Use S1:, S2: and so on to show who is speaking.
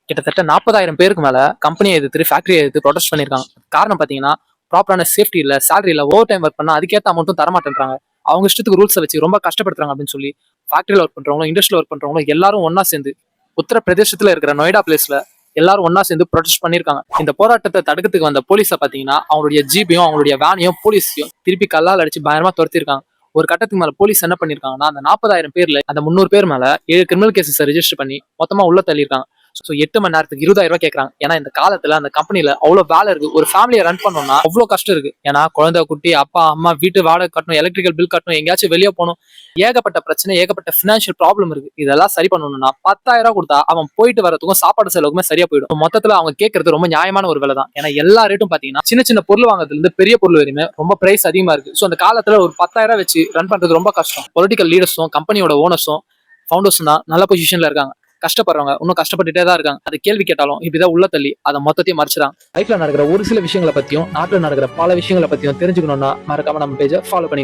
S1: கிட்டத்தட்ட 40,000 பேருக்கு மேல கம்பெனியை எதிர்த்து ஃபேக்டரியை எதிர்த்து ப்ரொடெஸ்ட் பண்ணியிருக்காங்க. காரணம் பார்த்தீங்கன்னா, ப்ராப்பரான சேஃப்டி இல்ல, சேலரி இல்ல, ஓவர் டைம் ஒர்க் பண்ணா அதுக்கேற்ற அமௌண்ட்டும் தரமாட்டேன்றாங்க. அவங்க இஷ்டத்துக்கு ரூல்ஸை வச்சு ரொம்ப கஷ்டப்படுத்துறாங்க அப்படின்னு சொல்லி ஃபேக்டரியில் ஒர்க் பண்றவங்களும் இண்டஸ்ட்ரியில் ஒர்க் பண்றவங்களும் எல்லாரும் ஒன்னா சேர்ந்து உத்தரப்பிரதேசத்துல இருக்கிற நொய்டா பிளேஸ்ல எல்லாரும் ஒன்னா சேர்ந்து ப்ரொடெஸ்ட் பண்ணிருக்காங்க. இந்த போராட்டத்தை தடுக்கிறதுக்கு வந்த போலீஸை பாத்தீங்கன்னா அவங்களுடைய ஜீப்பையும் அவங்களுடைய வேனையும் போலீஸையும் திருப்பி கல்லால் அடிச்சு பயங்கரமா துரத்திருக்காங்க. ஒரு கட்டத்துக்கு மேல போலீஸ் என்ன பண்ணிருக்காங்கன்னா அந்த 40,000 பேர்ல அந்த 300 பேர் மேல 7 கிரிமினல் கேசஸ் ரெஜிஸ்டர் பண்ணி மொத்தமா உள்ள தள்ளியிருக்காங்க. ஸோ 8 மணி நேரத்துக்கு 20,000 ரூபாய் கேட்கறாங்க. ஏன்னா இந்த காலத்துல அந்த கம்பெனில அவ்வளவு வேலை இருக்கு. ஒரு ஃபேமிலியை ரன் பண்ணணும்னா அவ்வளவு கஷ்டம் இருக்கு. ஏன்னா குழந்தை குட்டி அப்பா அம்மா வீட்டு வாடகை கட்டணும், எலக்ட்ரிக்கல் பில் கட்டணும், எங்கேயாச்சும் வெளியே போகணும், ஏகப்பட்ட பிரச்சனை, ஏகப்பட்ட பினான்சியல் ப்ராப்ளம் இருக்கு. இதெல்லாம் சரி பண்ணணும்னா 10,000 ரூபாய் கொடுத்தா அவன் போயிட்டு வரதுக்கும் சாப்பாடு செலவுக்குமே சரியா போயிடும். மொத்தத்துல அவங்க கேட்கறது ரொம்ப நியாயமான ஒரு விலை தான். ஏன்னா எல்லா ரேட்டும் பாத்தீங்கன்னா சின்ன சின்ன பொருள் வாங்குறதுல இருந்து பெரிய பொருள் வரையுமே ரொம்ப பிரைஸ் அதிகமா இருக்கு. ஸோ அந்த காலத்துல ஒரு 10,000 வச்சு ரன் பண்றது ரொம்ப கஷ்டம். பொலிட்டிக்கல் லீடர்ஸும் கம்பெனியோட ஓனர்ஸும் ஃபவுண்டர்ஸும் தான் நல்ல பொசிஷன்ல இருக்காங்க. கஷ்டப்படுறவங்க இன்னும் கஷ்டப்பட்டுட்டே தான் இருக்காங்க. அது கேள்வி கேட்டாலும் இப்படிதான் உள்ள தள்ளி அதை மொத்தத்தையும் மறைச்சிடாங்க. லைஃப்ல நடக்கிற ஒரு சில விஷயங்களை பத்தியும் நாட்டில் நடக்கிற பல விஷயங்களை பத்தியும் தெரிஞ்சுக்கணும்னா மறக்காம நம்ம பேஜை ஃபாலோ பண்ணிக்கோ.